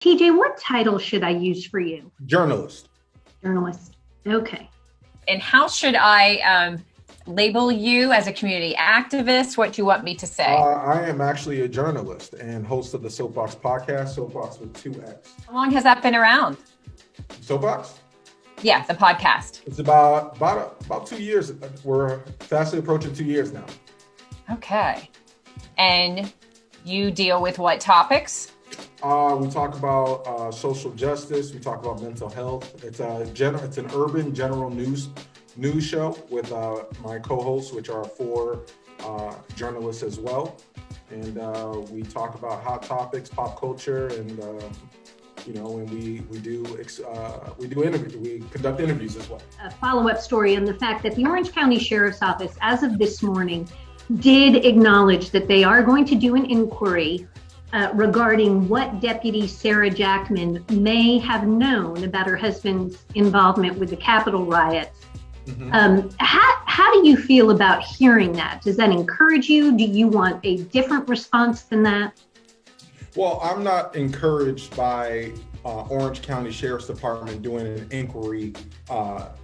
TJ, what title should I use for you? Journalist. Journalist. Okay. And how should I label you as a community activist? What do you want me to say? I am actually a journalist and host of the Soapboxx podcast, Soapboxx with 2X. How long has that been around? Soapboxx? Yeah, the podcast. It's about 2 years. We're fastly approaching 2 years now. Okay. And you deal with what topics? We talk about social justice. We talk about mental health. It's an urban general news show with my co-hosts, which are 4 journalists as well. And we talk about hot topics, pop culture, and and we do interviews. We conduct interviews as well. A follow-up story on the fact that the Orange County Sheriff's Office, as of this morning, did acknowledge that they are going to do an inquiry regarding what Deputy Sarah Jackman may have known about her husband's involvement with the Capitol riots. Mm-hmm. How do you feel about hearing that? Does that encourage you? Do you want a different response than that? Well, I'm not encouraged by Orange County Sheriff's Department doing an inquiry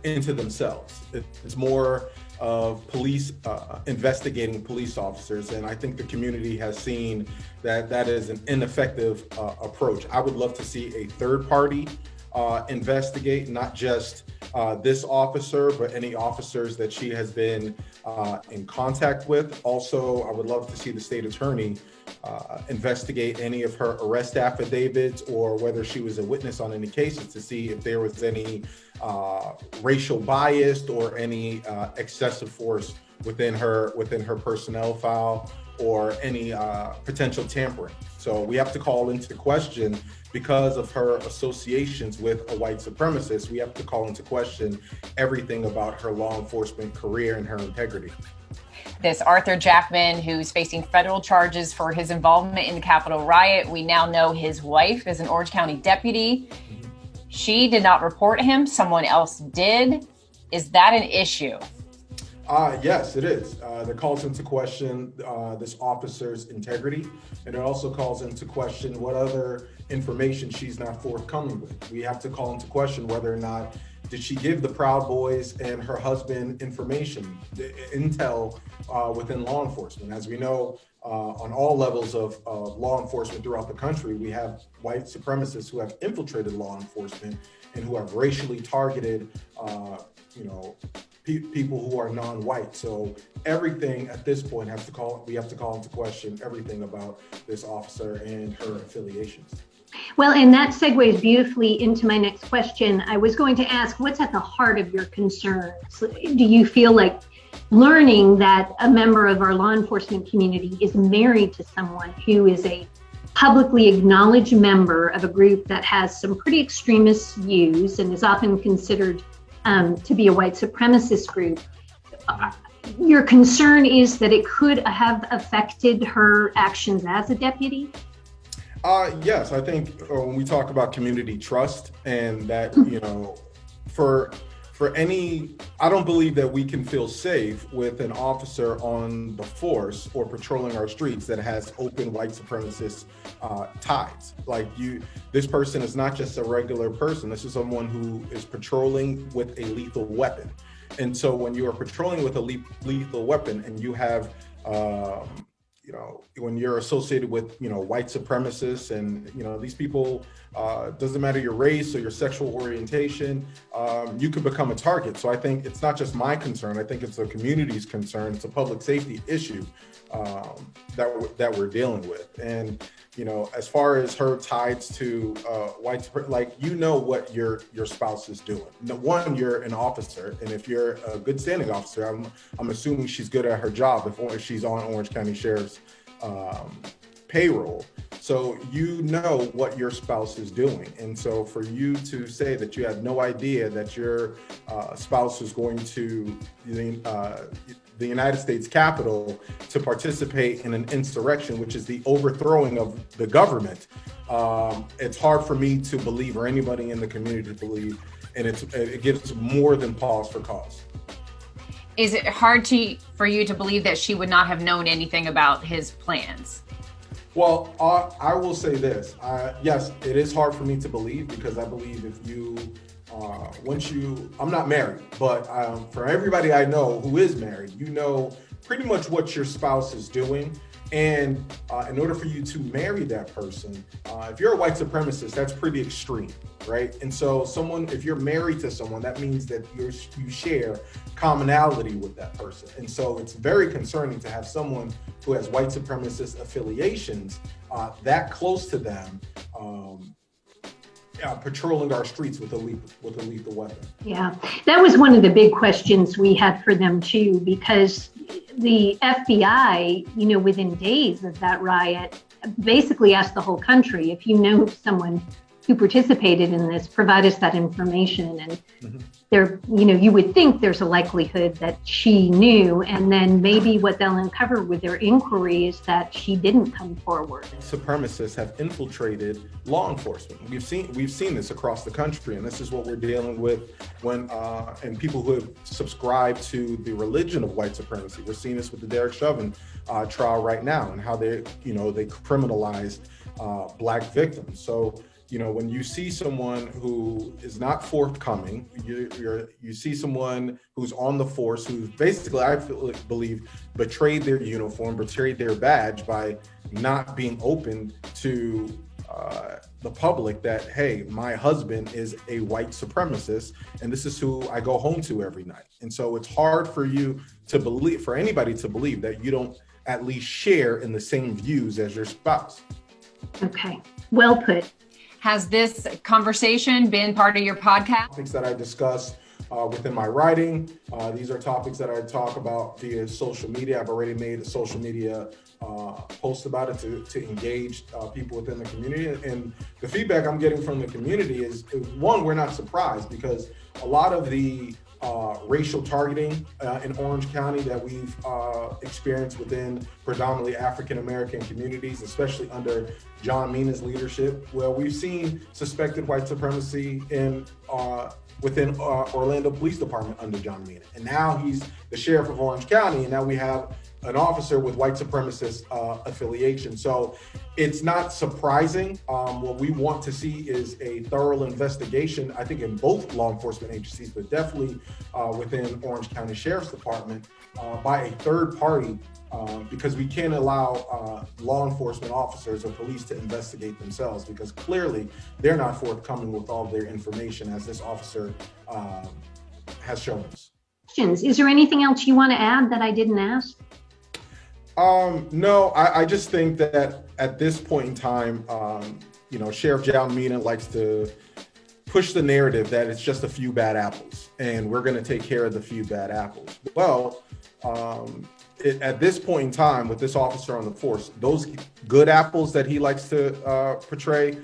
into themselves. It's more of police investigating police officers, and I think the community has seen that is an ineffective approach. I would love to see a third party investigate, not just this officer, but any officers that she has been in contact with. Also, I would love to see the state attorney investigate any of her arrest affidavits or whether she was a witness on any cases to see if there was any racial bias or any excessive force within her personnel file or any potential tampering. So we have to call into question, because of her associations with a white supremacist, we have to call into question everything about her law enforcement career and her integrity. This Arthur Jackman, who's facing federal charges for his involvement in the Capitol riot. We now know his wife is an Orange County deputy. Mm-hmm. She did not report him. Someone else did. Is that an issue? Yes, it is. That calls into question this officer's integrity, and it also calls into question what other information she's not forthcoming with. We have to call into question whether or not did she give the Proud Boys and her husband information, intel within law enforcement. As we know, on all levels of law enforcement throughout the country, we have white supremacists who have infiltrated law enforcement and who have racially targeted, people who are non-white. So everything at this point we have to call into question everything about this officer and her affiliations. Well, and that segues beautifully into my next question. I was going to ask, what's at the heart of your concerns? Do you feel like learning that a member of our law enforcement community is married to someone who is a publicly acknowledged member of a group that has some pretty extremist views and is often considered to be a white supremacist group? Your concern is that it could have affected her actions as a deputy? Yes, I think when we talk about community trust and that, I don't believe that we can feel safe with an officer on the force or patrolling our streets that has open white supremacist ties. This person is not just a regular person. This is someone who is patrolling with a lethal weapon. And so when you are patrolling with a lethal weapon and you have, when you're associated with, white supremacists and, these people, doesn't matter your race or your sexual orientation, you could become a target. So I think it's not just my concern. I think it's the community's concern. It's a public safety issue that we're dealing with. And, as far as her ties to white, what your spouse is doing. One, you're an officer, and if you're a good standing officer, I'm assuming she's good at her job if she's on Orange County Sheriff's payroll. So what your spouse is doing. And so for you to say that you had no idea that your spouse was going to the United States Capitol to participate in an insurrection, which is the overthrowing of the government, it's hard for me to believe, or anybody in the community to believe, and it gives more than pause for cause. Is it hard for you to believe that she would not have known anything about his plans? Well, I will say this. Yes, it is hard for me to believe, because I believe if you, I'm not married, but for everybody I know who is married, you know pretty much what your spouse is doing. And in order for you to marry that person, if you're a white supremacist, that's pretty extreme, right? And so if you're married to someone, that means that you share commonality with that person. And so it's very concerning to have someone who has white supremacist affiliations that close to them, patrolling our streets with a lethal weapon. Yeah, that was one of the big questions we had for them too, because the FBI, within days of that riot, basically asked the whole country, if you know someone who participated in this, provide us that information. And there, you would think there's a likelihood that she knew, and then maybe what they'll uncover with their inquiry is that she didn't come forward. Supremacists have infiltrated law enforcement. We've seen this across the country, and this is what we're dealing with and people who have subscribed to the religion of white supremacy. We're seeing this with the Derek Chauvin trial right now, and how they criminalized Black victims. So, when you see someone who is not forthcoming, you see someone who's on the force, who's basically, I believe, betrayed their uniform, betrayed their badge by not being open to the public that, hey, my husband is a white supremacist, and this is who I go home to every night. And so it's hard for anybody to believe that you don't at least share in the same views as your spouse. Okay, well put. Has this conversation been part of your podcast? Topics that I discuss within my writing. These are topics that I talk about via social media. I've already made a social media post about it to engage people within the community. And the feedback I'm getting from the community is, one, we're not surprised, because a lot of the racial targeting in Orange County that we've experienced within predominantly African-American communities, especially under John Mena's leadership, where we've seen suspected white supremacy within Orlando Police Department under John Mena. And now he's the sheriff of Orange County, and now we have an officer with white supremacist affiliation. So it's not surprising. What we want to see is a thorough investigation, I think in both law enforcement agencies, but definitely within Orange County Sheriff's Department by a third party, because we can't allow law enforcement officers or police to investigate themselves, because clearly they're not forthcoming with all their information, as this officer has shown us. Is there anything else you want to add that I didn't ask? No, I just think that at this point in time, Sheriff John Mena likes to push the narrative that it's just a few bad apples and we're going to take care of the few bad apples. Well, at this point in time, with this officer on the force, those good apples that he likes to portray,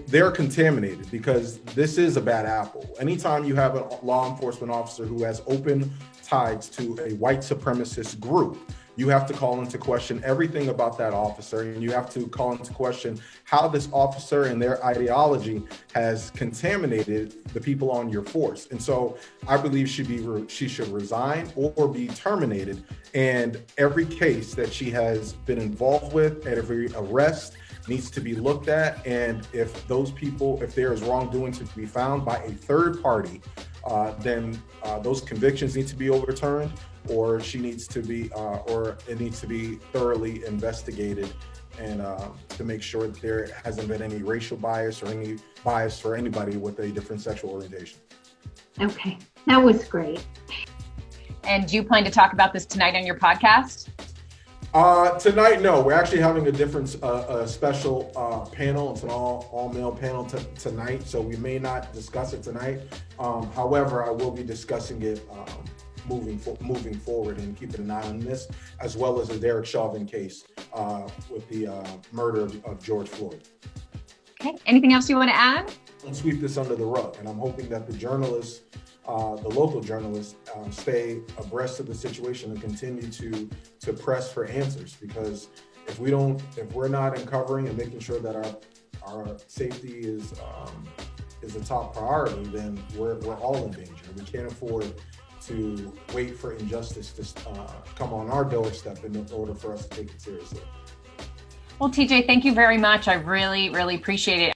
they're contaminated, because this is a bad apple. Anytime you have a law enforcement officer who has open ties to a white supremacist group, you have to call into question everything about that officer, and you have to call into question how this officer and their ideology has contaminated the people on your force. And so I believe she should resign or be terminated. And every case that she has been involved with, and every arrest, needs to be looked at. And if there is wrongdoing to be found by a third party, then those convictions need to be overturned, or it needs to be thoroughly investigated, and to make sure that there hasn't been any racial bias or any bias for anybody with a different sexual orientation. Okay, that was great. And do you plan to talk about this tonight on your podcast? Tonight, no. We're actually having a different special panel. It's an all-male panel tonight, so we may not discuss it tonight. However, I will be discussing it moving forward, and keeping an eye on this, as well as the Derek Chauvin case with the murder of George Floyd. Okay. Anything else you want to add? Don't sweep this under the rug, and I'm hoping that the journalists, the local journalists, stay abreast of the situation and continue to press for answers, because if we're not uncovering and making sure that our safety is a top priority, then we're all in danger. We can't afford to wait for injustice to come on our doorstep in order for us to take it seriously. Well, TJ, thank you very much. I really, really appreciate it.